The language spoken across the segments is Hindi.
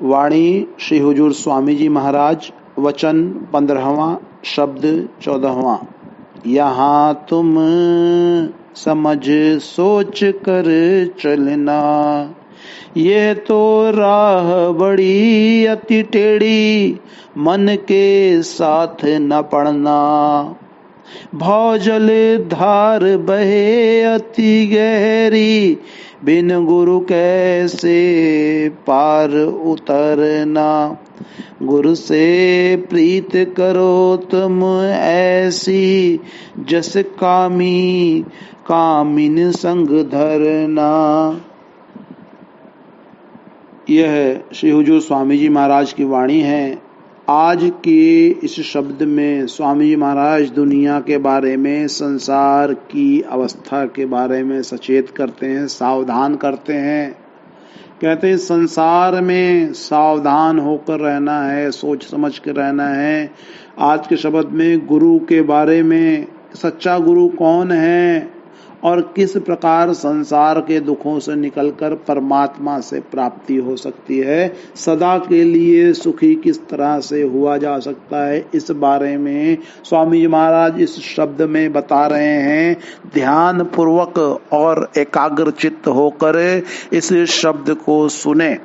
वाणी श्री हुजूर स्वामी जी महाराज। वचन 15वां, शब्द 14वां। यहाँ तुम समझ सोच कर चलना, ये तो राह बड़ी अति टेढ़ी, मन के साथ न पड़ना। भौजल धार बहे अति गहरी, बिन गुरु कैसे पार उतरना। गुरु से प्रीत करो तुम ऐसी, जस कामी कामिन संग धरना। यह श्री हुजूर स्वामी जी महाराज की वाणी है। आज के इस शब्द में स्वामी जी महाराज दुनिया के बारे में, संसार की अवस्था के बारे में सचेत करते हैं, सावधान करते हैं। कहते हैं संसार में सावधान होकर रहना है, सोच समझ कर रहना है। आज के शब्द में गुरु के बारे में, सच्चा गुरु कौन है और किस प्रकार संसार के दुखों से निकलकर परमात्मा से प्राप्ति हो सकती है, सदा के लिए सुखी किस तरह से हुआ जा सकता है, इस बारे में स्वामी जी महाराज इस शब्द में बता रहे हैं। ध्यान पूर्वक और एकाग्रचित्त होकर इस शब्द को सुने।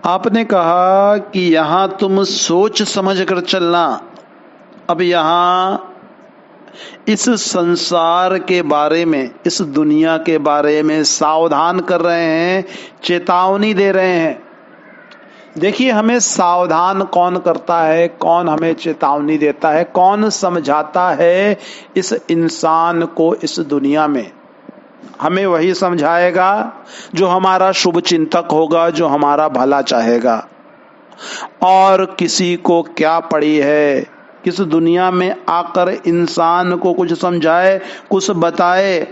आपने कहा कि यहाँ तुम सोच समझ कर चलना। अब यहाँ इस संसार के बारे में, इस दुनिया के बारे में सावधान कर रहे हैं, चेतावनी दे रहे हैं। देखिए, हमें सावधान कौन करता है, कौन हमें चेतावनी देता है, कौन समझाता है इस इंसान को इस दुनिया में। हमें वही समझाएगा जो हमारा शुभ चिंतक होगा, जो हमारा भला चाहेगा। और किसी को क्या पड़ी है किस दुनिया में आकर इंसान को कुछ समझाए, कुछ बताए।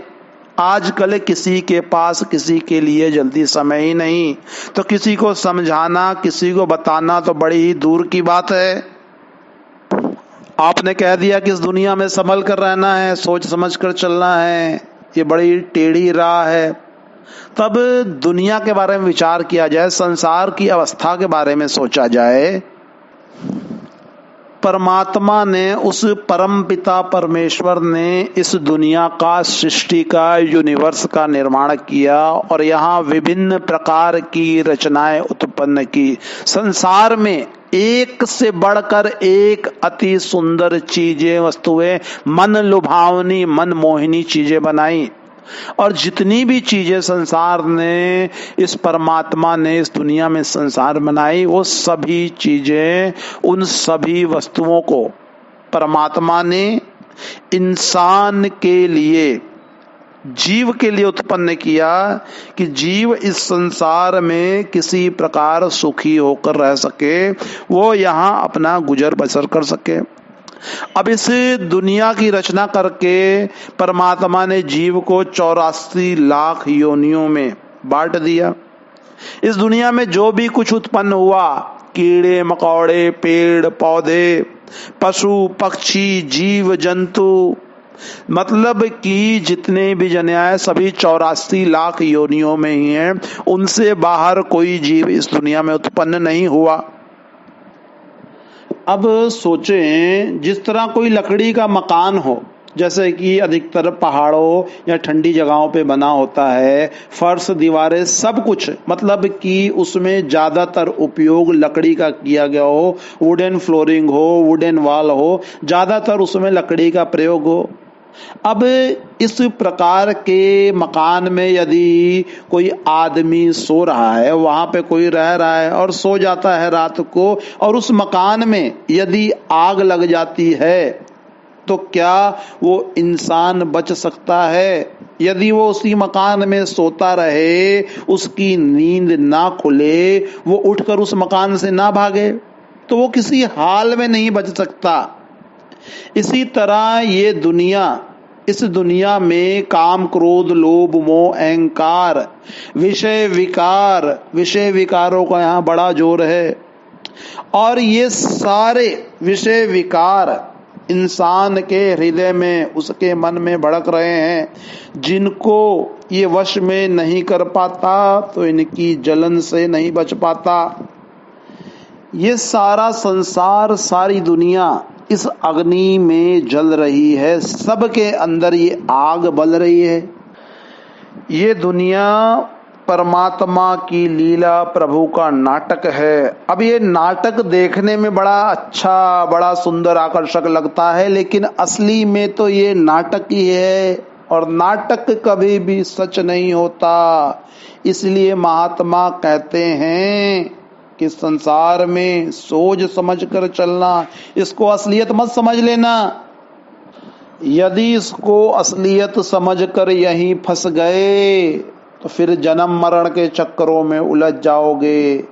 आजकल किसी के पास किसी के लिए जल्दी समय ही नहीं, तो किसी को समझाना, किसी को बताना तो बड़ी ही दूर की बात है। आपने कह दिया कि इस दुनिया में संभल कर रहना है, सोच समझ कर चलना है, ये बड़ी टेढ़ी राह है। तब दुनिया के बारे में विचार किया जाए, संसार की अवस्था के बारे में सोचा जाए। परमात्मा ने, उस परम पिता परमेश्वर ने इस दुनिया का, सृष्टि का, यूनिवर्स का निर्माण किया और यहाँ विभिन्न प्रकार की रचनाएं उत्पन्न की। संसार में एक से बढ़कर एक अति सुंदर चीजें, वस्तुएं, मन लुभावनी, मन मोहिनी चीजें बनाई। और जितनी भी चीजें संसार ने, इस परमात्मा ने इस दुनिया में संसार बनाई, वो सभी चीजें, उन सभी वस्तुओं को परमात्मा ने इंसान के लिए, जीव के लिए उत्पन्न किया कि जीव इस संसार में किसी प्रकार सुखी होकर रह सके, वो यहाँ अपना गुजर बसर कर सके। अब इस दुनिया की रचना करके परमात्मा ने जीव को 84 लाख योनियों में बांट दिया। इस दुनिया में जो भी कुछ उत्पन्न हुआ, कीड़े मकोड़े, पेड़ पौधे, पशु पक्षी, जीव जंतु, मतलब कि जितने भी जने आए सभी 84 लाख योनियों में ही हैं। उनसे बाहर कोई जीव इस दुनिया में उत्पन्न नहीं हुआ। अब सोचें, जिस तरह कोई लकड़ी का मकान हो, जैसे कि अधिकतर पहाड़ों या ठंडी जगहों पे बना होता है, फर्श, दीवारें, सब कुछ, मतलब कि उसमें ज्यादातर उपयोग लकड़ी का किया गया हो, वुडन फ्लोरिंग हो, वुडन वॉल हो, ज्यादातर उसमें लकड़ी का प्रयोग हो। अब इस प्रकार के मकान में यदि कोई आदमी सो रहा है, वहां पे कोई रह रहा है और सो जाता है रात को, और उस मकान में यदि आग लग जाती है, तो क्या वो इंसान बच सकता है? यदि वो उसी मकान में सोता रहे, उसकी नींद ना खुले, वो उठकर उस मकान से ना भागे, तो वो किसी हाल में नहीं बच सकता। इसी तरह ये दुनिया, इस दुनिया में काम, क्रोध, लोभ, मोह, अहंकार, विषय विकारों का यहाँ बड़ा जोर है। और ये सारे विषय विकार इंसान के हृदय में, उसके मन में भड़क रहे हैं, जिनको ये वश में नहीं कर पाता तो इनकी जलन से नहीं बच पाता। ये सारा संसार, सारी दुनिया इस अग्नि में जल रही है, सबके अंदर ये आग बल रही है। ये दुनिया परमात्मा की लीला, प्रभु का नाटक है। अब ये नाटक देखने में बड़ा अच्छा, बड़ा सुंदर, आकर्षक लगता है, लेकिन असली में तो ये नाटक ही है, और नाटक कभी भी सच नहीं होता। इसलिए महात्मा कहते हैं कि संसार में सोच समझ कर चलना, इसको असलियत मत समझ लेना। यदि इसको असलियत समझकर यहीं फंस गए तो फिर जन्म मरण के चक्करों में उलझ जाओगे।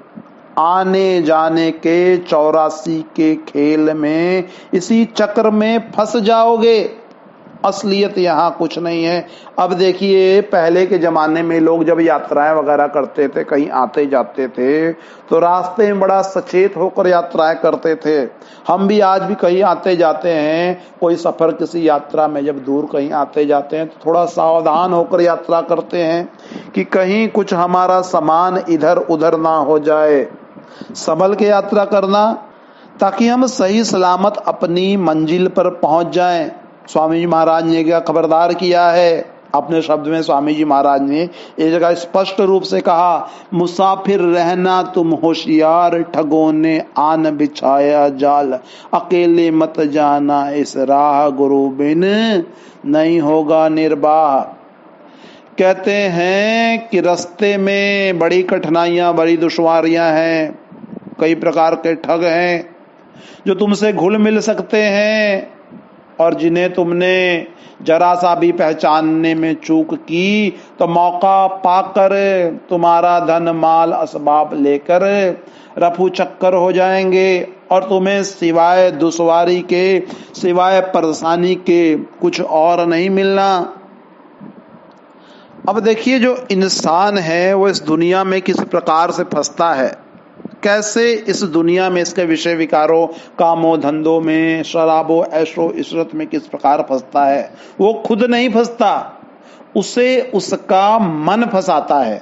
आने जाने के 84 के खेल में इसी चक्र में फंस जाओगे। असलियत यहाँ कुछ नहीं है। अब देखिए, पहले के जमाने में लोग जब यात्राएं वगैरह करते थे, कहीं आते जाते थे, तो रास्ते में बड़ा सचेत होकर यात्राएं करते थे। हम भी आज भी कहीं आते जाते हैं, कोई सफर, किसी यात्रा में जब दूर कहीं आते जाते हैं तो थोड़ा सावधान होकर यात्रा करते हैं कि कहीं कुछ हमारा सामान इधर उधर ना हो जाए। संभल के यात्रा करना, ताकि हम सही सलामत अपनी मंजिल पर पहुंच जाएं। स्वामी जी महाराज ने क्या खबरदार किया है अपने शब्द में। स्वामी जी महाराज ने एक जगह स्पष्ट रूप से कहा, मुसाफिर रहना तुम होशियार, ठगों ने आन बिछाया जाल, अकेले मत जाना इस राह, गुरु बिन नहीं होगा निर्वाह। कहते हैं कि रास्ते में बड़ी कठिनाइयां, बड़ी दुश्वारियां हैं, कई प्रकार के ठग हैं जो तुमसे घुल मिल सकते हैं, और जिन्हें तुमने जरा सा भी पहचानने में चूक की तो मौका पाकर तुम्हारा धन माल असबाब लेकर रफू चक्कर हो जाएंगे, और तुम्हें सिवाय दुश्वारी के, सिवाय परेशानी के कुछ और नहीं मिलना। अब देखिए, जो इंसान है वो इस दुनिया में किस प्रकार से फंसता है, कैसे इस दुनिया में इसके विषय विकारों, कामों, धंधों में, शराबों, ऐशो इशरत में किस प्रकार फंसता है। वो खुद नहीं फंसता, उसे उसका मन फंसाता है।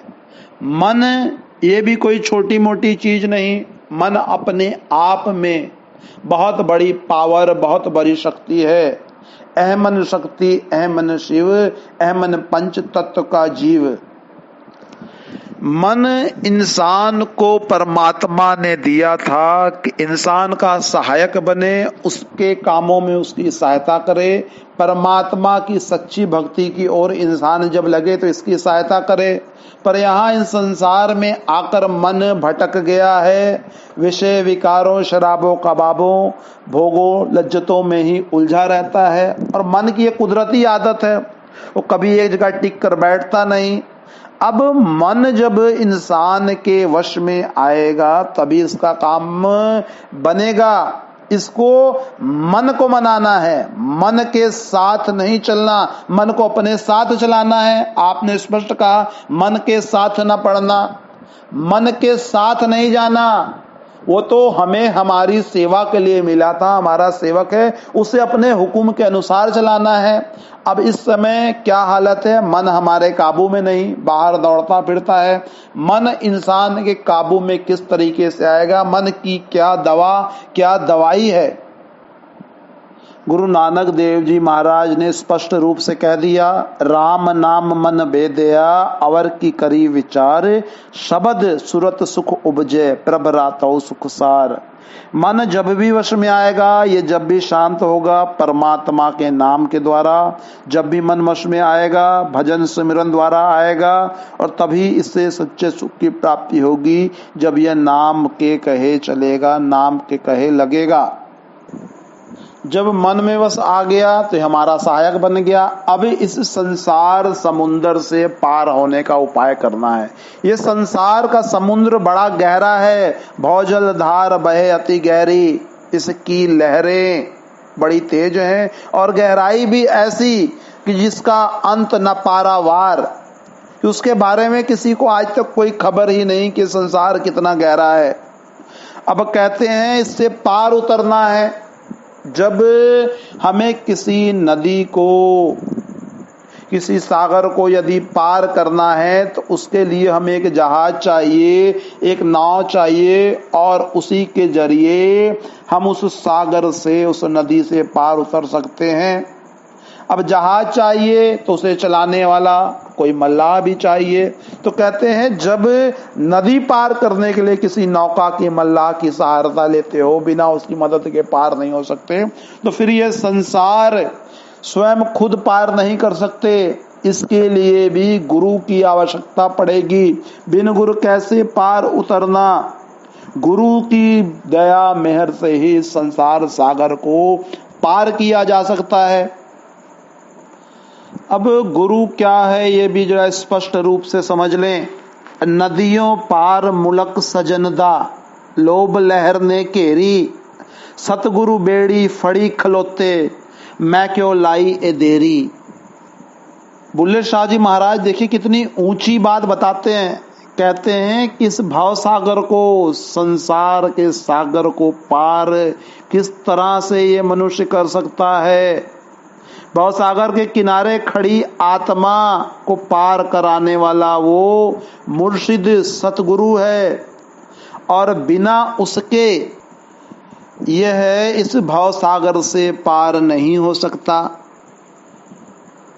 मन ये भी कोई छोटी मोटी चीज नहीं। मन अपने आप में बहुत बड़ी पावर, बहुत बड़ी शक्ति है। अहमन शक्ति, अहमन शिव, अहमन पंच तत्व का जीव। मन इंसान को परमात्मा ने दिया था कि इंसान का सहायक बने, उसके कामों में उसकी सहायता करे। परमात्मा की सच्ची भक्ति की ओर इंसान जब लगे तो इसकी सहायता करे। पर यहाँ इस संसार में आकर मन भटक गया है, विषय विकारों, शराबों, कबाबों, भोगों, लज्जतों में ही उलझा रहता है। और मन की एक कुदरती आदत है, वो कभी एक जगह टिक कर बैठता नहीं। अब मन जब इंसान के वश में आएगा तभी इसका काम बनेगा। इसको मन को मनाना है, मन के साथ नहीं चलना, मन को अपने साथ चलाना है। आपने स्पष्ट कहा, मन के साथ न पड़ना, मन के साथ नहीं जाना। वो तो हमें हमारी सेवा के लिए मिला था, हमारा सेवक है, उसे अपने हुक्म के अनुसार चलाना है। अब इस समय क्या हालत है, मन हमारे काबू में नहीं, बाहर दौड़ता फिरता है। मन इंसान के काबू में किस तरीके से आएगा, मन की क्या दवा, क्या दवाई है। गुरु नानक देव जी महाराज ने स्पष्ट रूप से कह दिया, राम नाम मन बेदया, अवर की करी विचार, शब्द सुरत सुख उपजे, प्रभ रातौ सुख सार। मन जब भी वश में आएगा, ये जब भी शांत होगा परमात्मा के नाम के द्वारा, जब भी मन वश में आएगा भजन सिमरन द्वारा आएगा, और तभी इससे सच्चे सुख की प्राप्ति होगी जब यह नाम के कहे चलेगा, नाम के कहे लगेगा। जब मन में बस आ गया तो हमारा सहायक बन गया। अब इस संसार समुंदर से पार होने का उपाय करना है। ये संसार का समुद्र बड़ा गहरा है, भौजल धार बहे अति गहरी, इसकी लहरें बड़ी तेज हैं और गहराई भी ऐसी कि जिसका अंत न पारावार, कि उसके बारे में किसी को आज तक कोई खबर ही नहीं कि संसार कितना गहरा है। अब कहते हैं इससे पार उतरना है, जब हमें किसी नदी को, किसी सागर को यदि पार करना है तो उसके लिए हमें एक जहाज चाहिए, एक नाव चाहिए, और उसी के जरिए हम उस सागर से, उस नदी से पार उतर सकते हैं। अब जहाज चाहिए तो उसे चलाने वाला कोई मल्लाह भी चाहिए। तो कहते हैं जब नदी पार करने के लिए किसी नौका की, मल्लाह की सहायता लेते हो, बिना उसकी मदद के पार नहीं हो सकते, तो फिर ये संसार स्वयं खुद पार नहीं कर सकते। इसके लिए भी गुरु की आवश्यकता पड़ेगी। बिन गुरु कैसे पार उतरना? गुरु की दया मेहर से ही संसार सागर को पार किया जा सकता है। अब गुरु क्या है ये भी जरा स्पष्ट रूप से समझ लें। नदियों पार मुलक सजनदा, लोभ लहर ने घेरी, सतगुरु बेड़ी फड़ी खलोते, मैं क्यों लाई ए देरी। बुल्ले शाह जी महाराज देखिए कितनी ऊंची बात बताते हैं। कहते हैं कि इस भाव सागर को, संसार के सागर को पार किस तरह से ये मनुष्य कर सकता है। भाव सागर के किनारे खड़ी आत्मा को पार कराने वाला वो मुर्शिद सतगुरु है, और बिना उसके यह इस भाव सागर से पार नहीं हो सकता।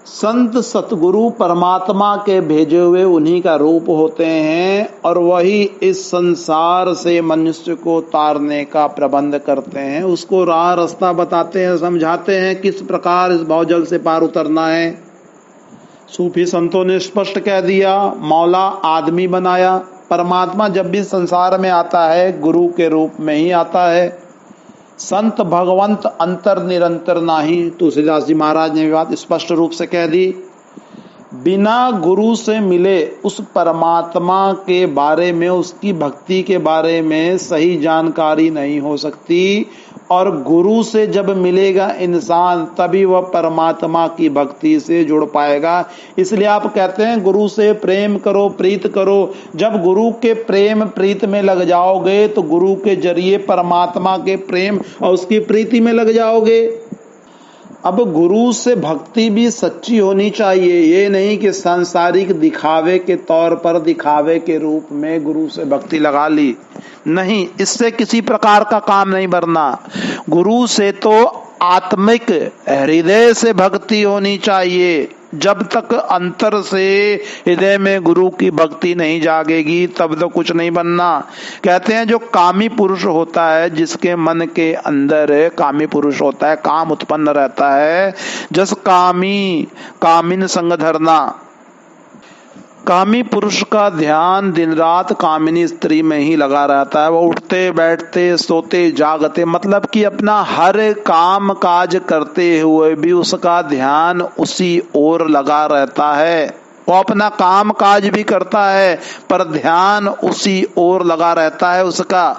संत सतगुरु परमात्मा के भेजे हुए उन्हीं का रूप होते हैं, और वही इस संसार से मनुष्य को तारने का प्रबंध करते हैं, उसको राह रास्ता बताते हैं, समझाते हैं किस प्रकार इस भवजल से पार उतरना है। सूफी संतों ने स्पष्ट कह दिया, मौला आदमी बनाया। परमात्मा जब भी संसार में आता है गुरु के रूप में ही आता है। संत भगवंत अंतर निरंतर नाही, तुलसीदास जी महाराज ने बात स्पष्ट रूप से कह दी। बिना गुरु से मिले उस परमात्मा के बारे में, उसकी भक्ति के बारे में सही जानकारी नहीं हो सकती, और गुरु से जब मिलेगा इंसान तभी वह परमात्मा की भक्ति से जुड़ पाएगा। इसलिए आप कहते हैं गुरु से प्रेम करो, प्रीत करो। जब गुरु के प्रेम प्रीत में लग जाओगे तो गुरु के जरिए परमात्मा के प्रेम और उसकी प्रीति में लग जाओगे। अब गुरु से भक्ति भी सच्ची होनी चाहिए, ये नहीं कि सांसारिक दिखावे के तौर पर, दिखावे के रूप में गुरु से भक्ति लगा ली। नहीं, इससे किसी प्रकार का काम नहीं बनना। गुरु से तो आत्मिक हृदय से भक्ति होनी चाहिए। जब तक अंतर से हृदय में गुरु की भक्ति नहीं जागेगी तब तो कुछ नहीं बनना। कहते हैं जो कामी पुरुष होता है, जिसके मन के अंदर कामी पुरुष होता है, काम उत्पन्न रहता है, जस कामी कामिन संग धरना। कामी पुरुष का ध्यान दिन रात कामिनी स्त्री में ही लगा रहता है। वो उठते बैठते सोते जागते, मतलब कि अपना हर काम काज करते हुए भी उसका ध्यान उसी ओर लगा रहता है। वो अपना काम काज भी करता है पर ध्यान उसी ओर लगा रहता है उसका।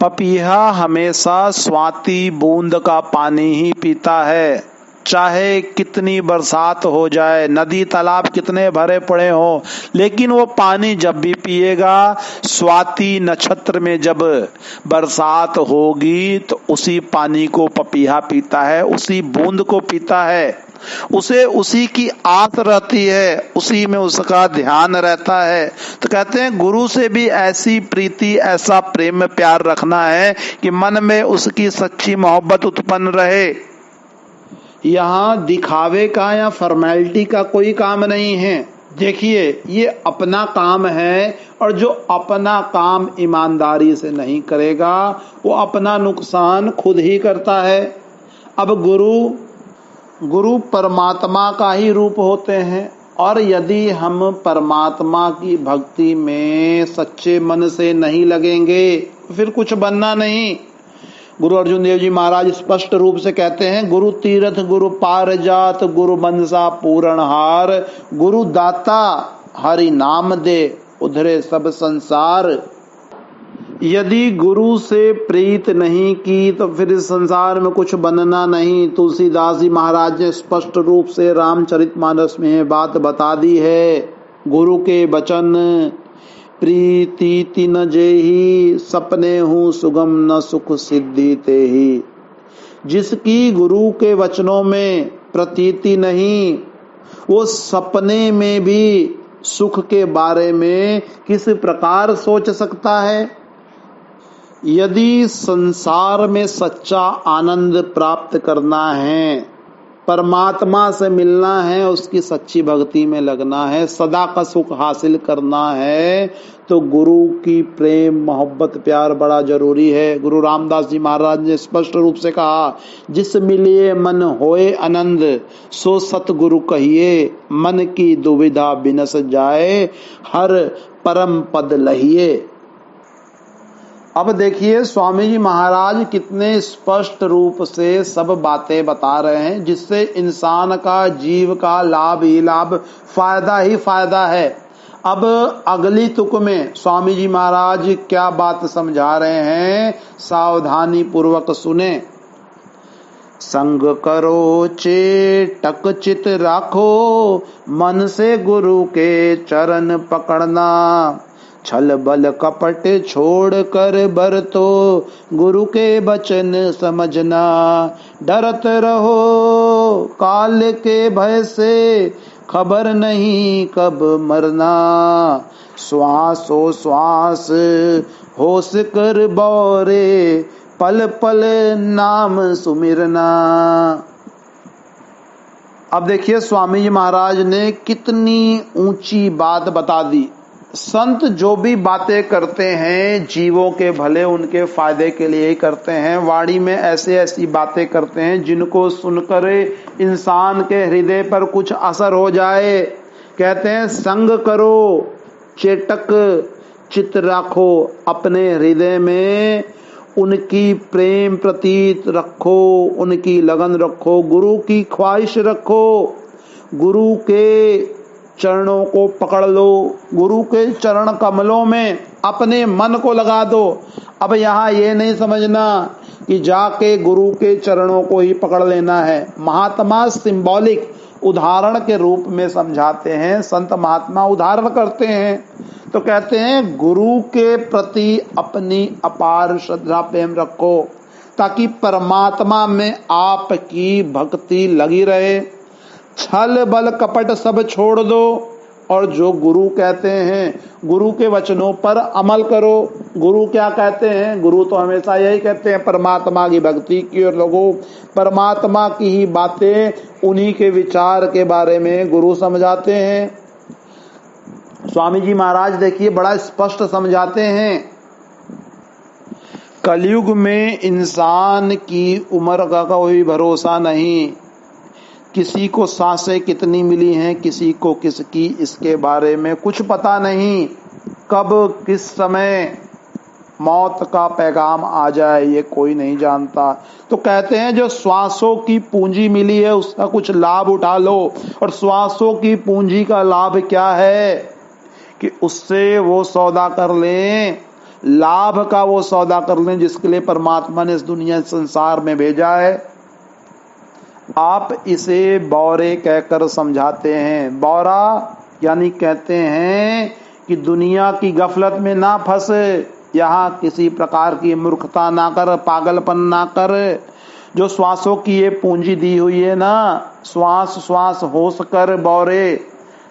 पपीहा हमेशा स्वाति बूंद का पानी ही पीता है, चाहे कितनी बरसात हो जाए, नदी तालाब कितने भरे पड़े हो, लेकिन वो पानी जब भी पिएगा, स्वाति नक्षत्र में जब बरसात होगी तो उसी पानी को पपीहा पीता है, उसी बूंद को पीता है। उसे उसी की आस रहती है, उसी में उसका ध्यान रहता है। तो कहते हैं गुरु से भी ऐसी प्रीति, ऐसा प्रेम प्यार रखना है कि मन में उसकी सच्ची मोहब्बत उत्पन्न रहे। यहाँ दिखावे का या फॉर्मेलिटी का कोई काम नहीं है। देखिए ये अपना काम है, और जो अपना काम ईमानदारी से नहीं करेगा वो अपना नुकसान खुद ही करता है। अब गुरु परमात्मा का ही रूप होते हैं, और यदि हम परमात्मा की भक्ति में सच्चे मन से नहीं लगेंगे तो फिर कुछ बनना नहीं। गुरु अर्जुन देव जी महाराज स्पष्ट रूप से कहते हैं, गुरु तीर्थ गुरु पारजात गुरु मनसा पूरणहार, गुरु दाता हरि नाम दे उधरे सब संसार। यदि गुरु से प्रीत नहीं की तो फिर इस संसार में कुछ बनना नहीं। तुलसीदास जी महाराज ने स्पष्ट रूप से रामचरितमानस में बात बता दी है। गुरु के वचन प्रीति न जेहि, सपने हूँ सुगम न सुख सिद्धि तेहि। जिसकी गुरु के वचनों में प्रतीति नहीं, वो सपने में भी सुख के बारे में किस प्रकार सोच सकता है। यदि संसार में सच्चा आनंद प्राप्त करना है, परमात्मा से मिलना है, उसकी सच्ची भक्ति में लगना है, सदा का सुख हासिल करना है, तो गुरु की प्रेम मोहब्बत प्यार बड़ा जरूरी है। गुरु रामदास जी महाराज ने स्पष्ट रूप से कहा, जिस मिलिए मन होए आनंद, सो सतगुरु कहिए, मन की दुविधा बिनस जाए, हर परम पद लहिए। अब देखिए स्वामी जी महाराज कितने स्पष्ट रूप से सब बातें बता रहे हैं, जिससे इंसान का, जीव का लाभ ही लाभ, फायदा ही फायदा है। अब अगली तुक में स्वामी जी महाराज क्या बात समझा रहे हैं, सावधानी पूर्वक सुने। संग करो चेटक चित राखो, मन से गुरु के चरण पकड़ना, छल बल कपट छोड़ कर बरतो, गुरु के वचन समझना। डरत रहो काल के भय से, खबर नहीं कब मरना, श्वासो श्वास होश कर बौरे, पल पल नाम सुमिरना। अब देखिए स्वामी जी महाराज ने कितनी ऊंची बात बता दी। संत जो भी बातें करते हैं जीवों के भले, उनके फायदे के लिए ही करते हैं। वाणी में ऐसी बातें करते हैं जिनको सुनकर इंसान के हृदय पर कुछ असर हो जाए। कहते हैं संग करो चेटक चित राखो, अपने हृदय में उनकी प्रेम प्रतीत रखो, उनकी लगन रखो, गुरु की ख्वाहिश रखो, गुरु के चरणों को पकड़ लो, गुरु के चरण कमलों में अपने मन को लगा दो। अब यहाँ ये नहीं समझना कि जाके गुरु के चरणों को ही पकड़ लेना है। महात्मा सिंबॉलिक उदाहरण के रूप में समझाते हैं, संत महात्मा उदाहरण करते हैं। तो कहते हैं गुरु के प्रति अपनी अपार श्रद्धा प्रेम रखो, ताकि परमात्मा में आपकी भक्ति लगी रहे। छल बल कपट सब छोड़ दो, और जो गुरु कहते हैं, गुरु के वचनों पर अमल करो। गुरु क्या कहते हैं? गुरु तो हमेशा यही कहते हैं परमात्मा की भक्ति की, और लोगों परमात्मा की ही बातें, उन्हीं के विचार के बारे में गुरु समझाते हैं। स्वामी जी महाराज देखिए बड़ा स्पष्ट समझाते हैं, कलयुग में इंसान की उम्र का कोई भरोसा नहीं। किसी को सांसें कितनी मिली हैं, किसी को किसकी, इसके बारे में कुछ पता नहीं। कब किस समय मौत का पैगाम आ जाए ये कोई नहीं जानता। तो कहते हैं जो श्वासों की पूंजी मिली है उसका कुछ लाभ उठा लो। और श्वासों की पूंजी का लाभ क्या है कि उससे वो सौदा कर लें, लाभ का वो सौदा कर लें जिसके लिए परमात्मा ने इस दुनिया संसार में भेजा है। आप इसे बौरे कहकर समझाते हैं। बौरा यानी कहते हैं कि दुनिया की गफलत में ना फंसे, यहाँ किसी प्रकार की मूर्खता ना कर, पागलपन ना कर। जो श्वासों की ये पूंजी दी हुई है ना, श्वास श्वास होश कर बौरे,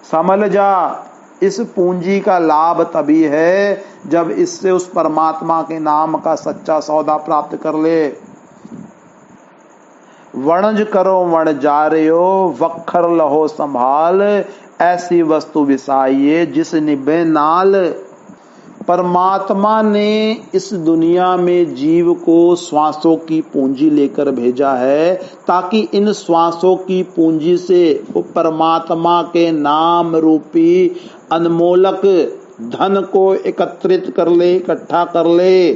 संभल जा। इस पूंजी का लाभ तभी है जब इससे उस परमात्मा के नाम का सच्चा सौदा प्राप्त कर ले। वणज करो वण जा रहे हो, वखर लहो संभाल, ऐसी वस्तु विसाइए जिस निभे नाल। परमात्मा ने इस दुनिया में जीव को श्वासों की पूंजी लेकर भेजा है, ताकि इन श्वासों की पूंजी से वो परमात्मा के नाम रूपी अनमोलक धन को एकत्रित कर ले, इकट्ठा कर ले।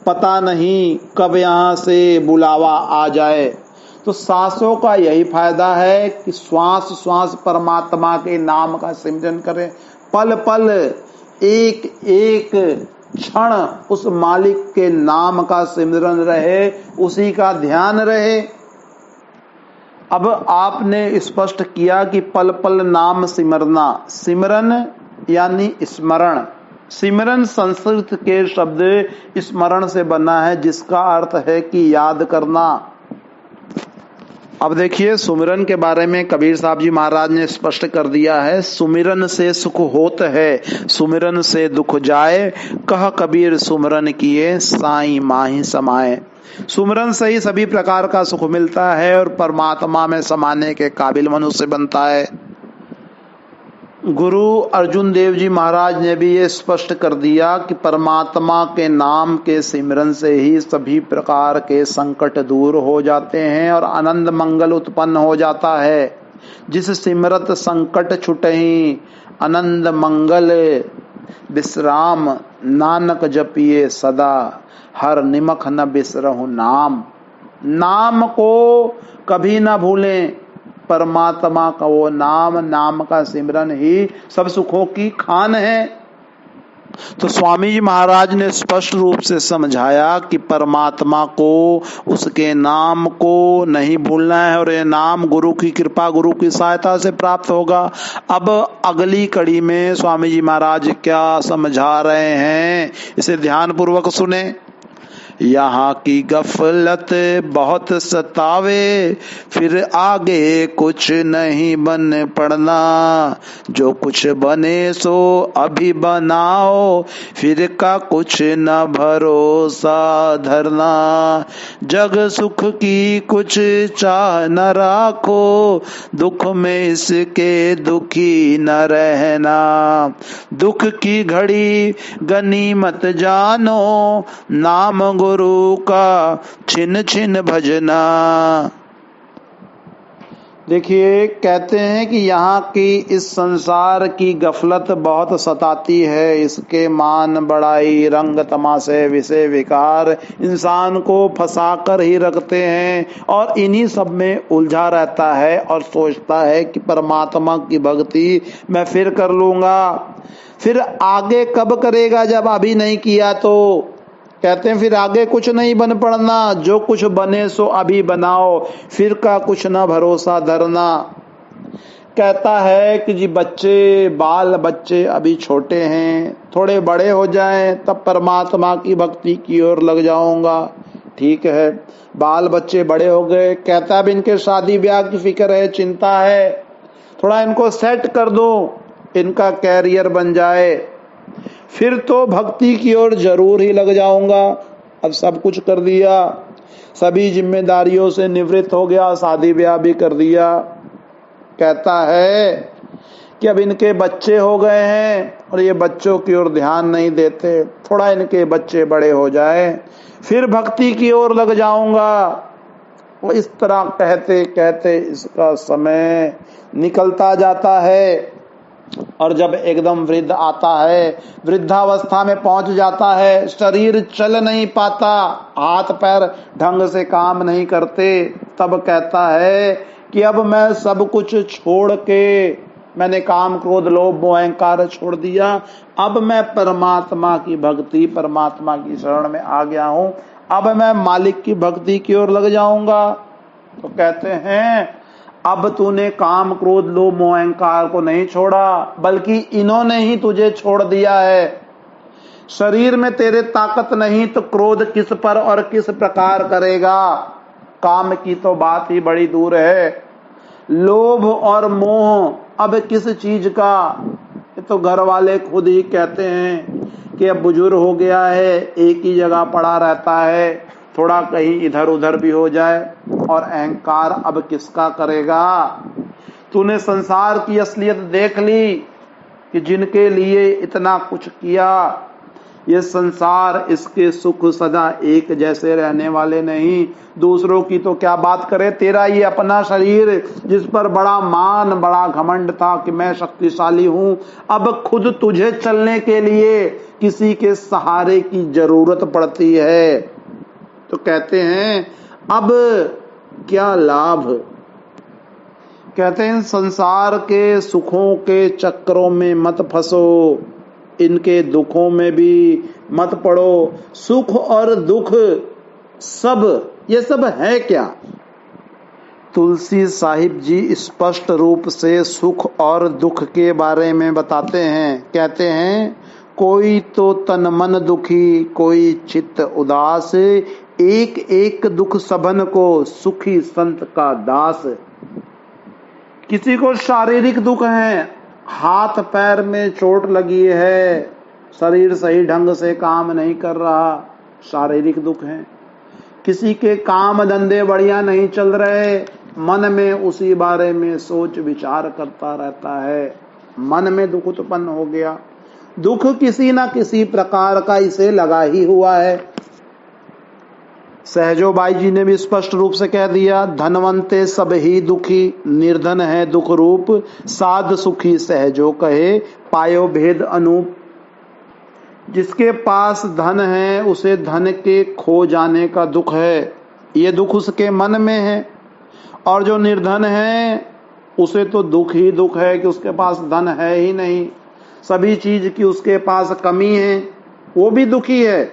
पता नहीं कब यहाँ से बुलावा आ जाए। तो सांसों का यही फायदा है कि श्वास श्वास परमात्मा के नाम का सिमरन करें, पल पल एक एक क्षण उस मालिक के नाम का सिमरन रहे, उसी का ध्यान रहे। अब आपने स्पष्ट किया कि पल पल नाम सिमरना, सिमरन यानी स्मरण, सिमरन संस्कृत के शब्द स्मरण से बना है, जिसका अर्थ है कि याद करना। अब देखिए, सुमिरन के बारे में कबीर साहब जी महाराज ने स्पष्ट कर दिया है। सुमिरन से सुख होत है, सुमिरन से दुख जाए, कह कबीर सुमिरन किए साईं माही समाए। सुमिरन से ही सभी प्रकार का सुख मिलता है और परमात्मा में समाने के काबिल मनुष्य बनता है। गुरु अर्जुन देव जी महाराज ने भी ये स्पष्ट कर दिया कि परमात्मा के नाम के सिमरन से ही सभी प्रकार के संकट दूर हो जाते हैं और आनंद मंगल उत्पन्न हो जाता है। जिस सिमरत संकट छुटहि आनंद मंगल, विश्राम नानक जपिए सदा, हर निमख न बिसरहु नाम। नाम को कभी न भूलें, परमात्मा का वो नाम, नाम का सिमरन ही सब सुखों की खान है। तो स्वामी जी महाराज ने स्पष्ट रूप से समझाया कि परमात्मा को, उसके नाम को नहीं भूलना है और ये नाम गुरु की कृपा, गुरु की सहायता से प्राप्त होगा। अब अगली कड़ी में स्वामी जी महाराज क्या समझा रहे हैं, इसे ध्यान पूर्वक सुने। यहाँ की गफलत बहुत सतावे, फिर आगे कुछ नहीं बन पड़ना। जो कुछ बने सो अभी बनाओ, फिर का कुछ न भरोसा धरना। जग सुख की कुछ चाह न राखो, दुख में इसके दुखी न रहना। दुख की घड़ी गनीमत जानो, नाम गुरु का छिन छिन भजना। देखिए, कहते हैं कि यहाँ की इस संसार की गफलत बहुत सताती है। इसके मान बढ़ाई, रंग तमाशे, विषय विकार इंसान को फंसा कर ही रखते हैं और इन्हीं सब में उलझा रहता है और सोचता है कि परमात्मा की भक्ति मैं फिर कर लूंगा। फिर आगे कब करेगा जब अभी नहीं किया तो? कहते हैं फिर आगे कुछ नहीं बन पड़ना। जो कुछ बने सो अभी बनाओ, फिर का कुछ ना भरोसा धरना। कहता है कि जी बाल बच्चे अभी छोटे हैं, थोड़े बड़े हो जाएं तब परमात्मा की भक्ति की ओर लग जाऊंगा। ठीक है, बाल बच्चे बड़े हो गए, कहता है अब इनके शादी ब्याह की फिक्र है, चिंता है, थोड़ा इनको सेट कर दो, इनका कैरियर बन जाए, फिर तो भक्ति की ओर जरूर ही लग जाऊंगा। अब सब कुछ कर दिया, सभी जिम्मेदारियों से निवृत्त हो गया, शादी ब्याह भी कर दिया। कहता है कि अब इनके बच्चे हो गए हैं और ये बच्चों की ओर ध्यान नहीं देते, थोड़ा इनके बच्चे बड़े हो जाए फिर भक्ति की ओर लग जाऊंगा। वो इस तरह कहते कहते इसका समय निकलता जाता है और जब एकदम वृद्ध आता है, वृद्धावस्था में पहुंच जाता है, शरीर चल नहीं पाता, हाथ पैर ढंग से काम नहीं करते, तब कहता है कि अब मैं सब कुछ छोड़ के, मैंने काम क्रोध लोभ मोह अहंकार छोड़ दिया, अब मैं परमात्मा की भक्ति, परमात्मा की शरण में आ गया हूं, अब मैं मालिक की भक्ति की ओर लग जाऊंगा। तो कहते हैं अब तूने काम क्रोध लोभ मोह अहंकार को नहीं छोड़ा, बल्कि इन्होंने ही तुझे छोड़ दिया है। शरीर में तेरे ताकत नहीं तो क्रोध किस पर और किस प्रकार करेगा। काम की तो बात ही बड़ी दूर है, लोभ और मोह अब किस चीज का। ये तो घर वाले खुद ही कहते हैं कि अब बुजुर्ग हो गया है, एक ही जगह पड़ा रहता है, थोड़ा कहीं इधर उधर भी हो जाए, और अहंकार अब किसका करेगा। तूने संसार की असलियत देख ली कि जिनके लिए इतना कुछ किया, ये संसार, इसके सुख सदा एक जैसे रहने वाले नहीं। दूसरों की तो क्या बात करे, तेरा ये अपना शरीर जिस पर बड़ा मान बड़ा घमंड था कि मैं शक्तिशाली हूं, अब खुद तुझे चलने के लिए किसी के सहारे की जरूरत पड़ती है। तो कहते हैं अब क्या लाभ। कहते हैं संसार के सुखों के चक्रों में मत फंसो, इनके दुखों में भी मत पड़ो। सुख और दुख सब, ये सब है क्या? तुलसी साहिब जी स्पष्ट रूप से सुख और दुख के बारे में बताते हैं। कहते हैं कोई तो तन मन दुखी, कोई चित्त उदास, एक एक दुख सबन को, सुखी संत का दास। किसी को शारीरिक दुख है, हाथ पैर में चोट लगी है, शरीर सही ढंग से काम नहीं कर रहा, शारीरिक दुख है। किसी के काम धंधे बढ़िया नहीं चल रहे, मन में उसी बारे में सोच विचार करता रहता है, मन में दुख उत्पन्न हो गया। दुख किसी न किसी प्रकार का इसे लगा ही हुआ है। सहजोबाई जी ने भी स्पष्ट रूप से कह दिया, धनवंते सब ही दुखी, निर्धन है दुख रूप, साध सुखी सहजो कहे, पायो भेद अनूप। जिसके पास धन है उसे धन के खो जाने का दुख है, ये दुख उसके मन में है। और जो निर्धन है उसे तो दुख ही दुख है कि उसके पास धन है ही नहीं, सभी चीज की उसके पास कमी है, वो भी दुखी है।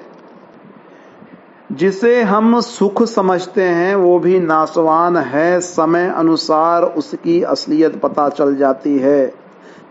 जिसे हम सुख समझते हैं वो भी नासवान है, समय अनुसार उसकी असलियत पता चल जाती है।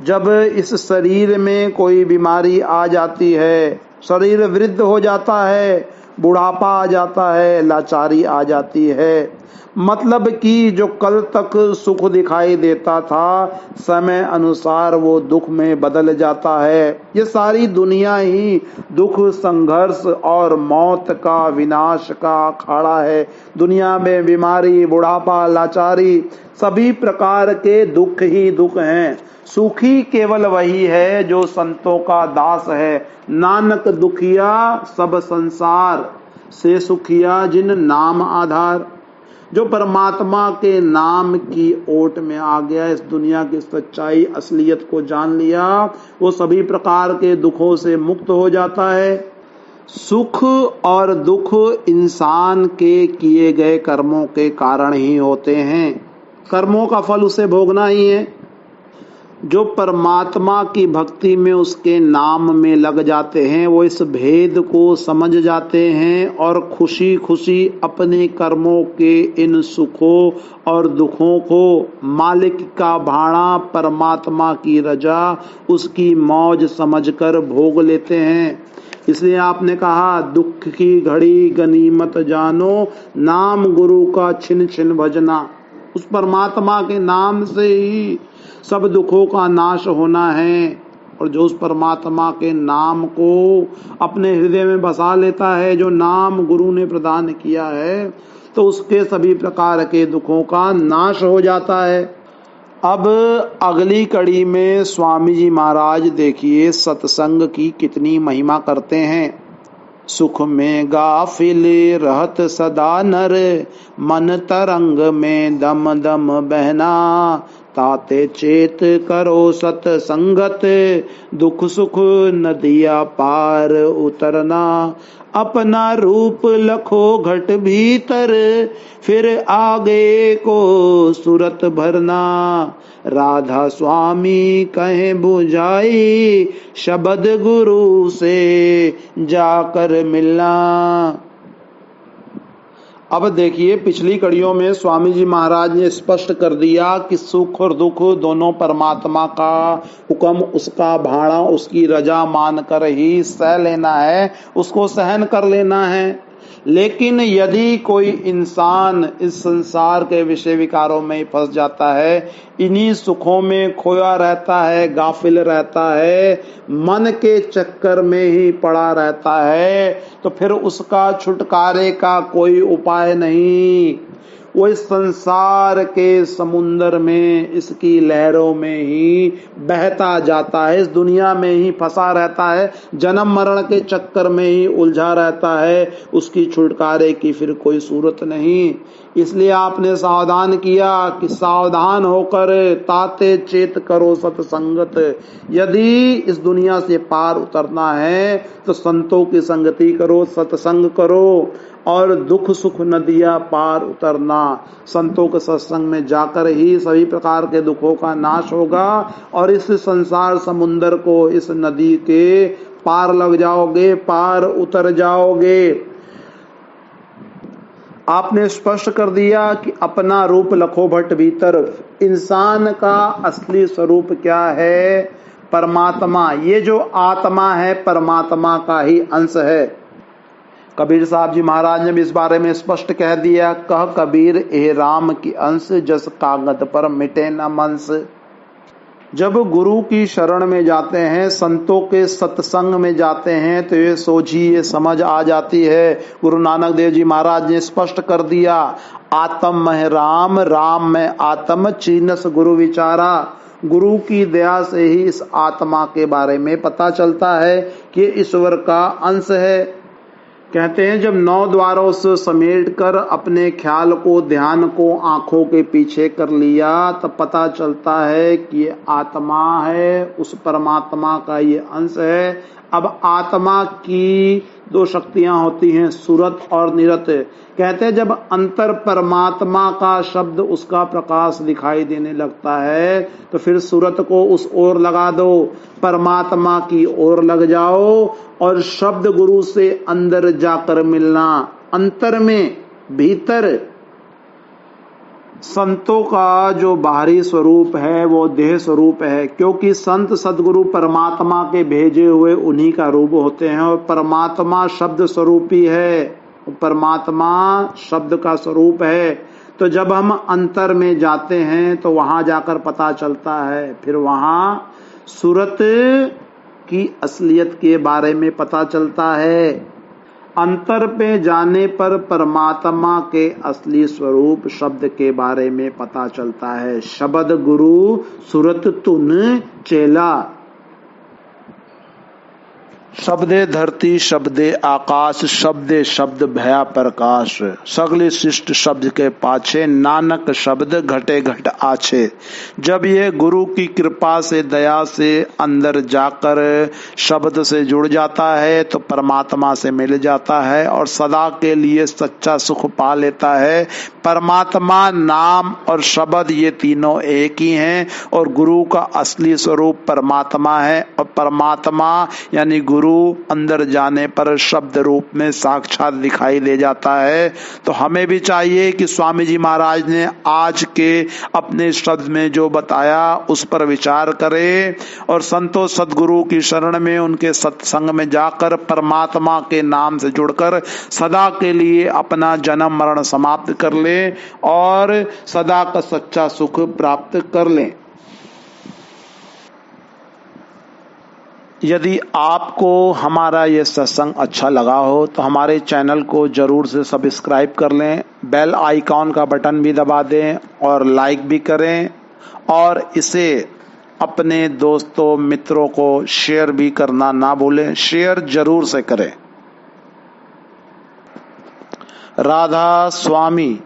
जब इस शरीर में कोई बीमारी आ जाती है, शरीर वृद्ध हो जाता है, बुढ़ापा आ जाता है, लाचारी आ जाती है, मतलब कि जो कल तक सुख दिखाई देता था, समय अनुसार वो दुख में बदल जाता है। ये सारी दुनिया ही दुख, संघर्ष और मौत का, विनाश का अखाड़ा है। दुनिया में बीमारी, बुढ़ापा, लाचारी, सभी प्रकार के दुख ही दुख हैं। सुखी केवल वही है जो संतों का दास है। नानक दुखिया सब संसार, से सुखिया जिन नाम आधार। जो परमात्मा के नाम की ओट में आ गया, इस दुनिया की सच्चाई असलियत को जान लिया, वो सभी प्रकार के दुखों से मुक्त हो जाता है। सुख और दुख इंसान के किए गए कर्मों के कारण ही होते हैं, कर्मों का फल उसे भोगना ही है। जो परमात्मा की भक्ति में, उसके नाम में लग जाते हैं, वो इस भेद को समझ जाते हैं और खुशी खुशी अपने कर्मों के इन सुखों और दुखों को मालिक का भाड़ा, परमात्मा की रजा, उसकी मौज समझकर भोग लेते हैं। इसलिए आपने कहा, दुख की घड़ी गनीमत जानो, नाम गुरु का छिन छिन भजना। उस परमात्मा के नाम से ही सब दुखों का नाश होना है। और जो उस परमात्मा के नाम को अपने हृदय में बसा लेता है, जो नाम गुरु ने प्रदान किया है, तो उसके सभी प्रकार के दुखों का नाश हो जाता है। अब अगली कड़ी में स्वामी जी महाराज देखिए सत्संग की कितनी महिमा करते हैं। सुख में गाफिल रहत सदा नर, मन तरंग में दम दम बहना, ताते चेत करो सत संगत, दुख सुख नदिया पार उतरना। अपना रूप लखो घट भीतर, फिर आगे को सूरत भरना। राधा स्वामी कहे बुझाई, शब्द गुरु से जाकर मिलना। अब देखिए, पिछली कड़ियों में स्वामी जी महाराज ने स्पष्ट कर दिया कि सुख और दुख दोनों परमात्मा का हुक्म, उसका भाड़ा, उसकी रजा मानकर ही सह लेना है, उसको सहन कर लेना है। लेकिन यदि कोई इंसान इस संसार के विषय विकारों में फंस जाता है, इन्हीं सुखों में खोया रहता है, गाफिल रहता है, मन के चक्कर में ही पड़ा रहता है, तो फिर उसका छुटकारे का कोई उपाय नहीं। वो इस संसार के समुंदर में, इसकी लहरों में ही बहता जाता है, इस दुनिया में ही फंसा रहता है, जन्म मरण के चक्कर में ही उलझा रहता है, उसकी छुटकारे की फिर कोई सूरत नहीं। इसलिए आपने सावधान किया कि सावधान होकर ताते चेत करो सत्संगत। यदि इस दुनिया से पार उतरना है तो संतों की संगति करो, सत्संग करो, और दुख सुख नदिया पार उतरना। संतों के सत्संग में जाकर ही सभी प्रकार के दुखों का नाश होगा और इस संसार समुंदर को, इस नदी के पार लग जाओगे, पार उतर जाओगे। आपने स्पष्ट कर दिया कि अपना रूप लखो भट भीतर। इंसान का असली स्वरूप क्या है? परमात्मा, ये जो आत्मा है परमात्मा का ही अंश है। कबीर साहब जी महाराज ने भी इस बारे में स्पष्ट कह दिया, कह कबीर ए राम की अंश, जस कागज पर मिटे न मंस। जब गुरु की शरण में जाते हैं, संतों के सत्संग में जाते हैं, तो ये सोझी ये समझ आ जाती है। गुरु नानक देव जी महाराज ने स्पष्ट कर दिया, आत्म है राम, राम में आत्म, चीनस गुरु विचारा। गुरु की दया से ही इस आत्मा के बारे में पता चलता है कि ईश्वर का अंश है। कहते हैं जब 9 द्वारों से समेट कर अपने ख्याल को, ध्यान को आंखों के पीछे कर लिया, तब पता चलता है कि ये आत्मा है, उस परमात्मा का ये अंश है। अब आत्मा की 2 शक्तियां होती हैं, सुरत और निरत। कहते हैं जब अंतर परमात्मा का शब्द, उसका प्रकाश दिखाई देने लगता है, तो फिर सुरत को उस ओर लगा दो, परमात्मा की ओर लग जाओ, और शब्द गुरु से अंदर जाकर मिलना। अंतर में, भीतर संतों का जो बाहरी स्वरूप है वो देह स्वरूप है, क्योंकि संत सदगुरु परमात्मा के भेजे हुए उन्हीं का रूप होते हैं, और परमात्मा शब्द स्वरूपी है, परमात्मा शब्द का स्वरूप है। तो जब हम अंतर में जाते हैं तो वहां जाकर पता चलता है, फिर वहां सूरत की असलियत के बारे में पता चलता है। अंतर पे जाने पर परमात्मा के असली स्वरूप शब्द के बारे में पता चलता है। शब्द गुरु सुरत तुन चेला। शब्दे धरती शब्दे आकाश, शब्दे शब्द भया प्रकाश। सगले शिष्ट शब्द के पाछे, नानक शब्द घटे घट आछे। जब ये गुरु की कृपा से, दया से अंदर जाकर शब्द से जुड़ जाता है तो परमात्मा से मिल जाता है और सदा के लिए सच्चा सुख पा लेता है। परमात्मा, नाम और शब्द ये तीनों एक ही हैं, और गुरु का असली स्वरूप परमात्मा है, और परमात्मा यानी गुरु अंदर जाने पर शब्द रूप में साक्षात दिखाई दे जाता है। तो हमें भी चाहिए कि स्वामी जी महाराज ने आज के अपने शब्द में जो बताया उस पर विचार करें, और संतों सदगुरु की शरण में, उनके सत्संग में जाकर परमात्मा के नाम से जुड़कर सदा के लिए अपना जन्म मरण समाप्त कर लें और सदा का सच्चा सुख प्राप्त कर लें। यदि आपको हमारा ये सत्संग अच्छा लगा हो तो हमारे चैनल को जरूर से सब्सक्राइब कर लें, बेल आइकॉन का बटन भी दबा दें और लाइक भी करें, और इसे अपने दोस्तों मित्रों को शेयर भी करना ना भूलें। शेयर जरूर से करें। राधा स्वामी।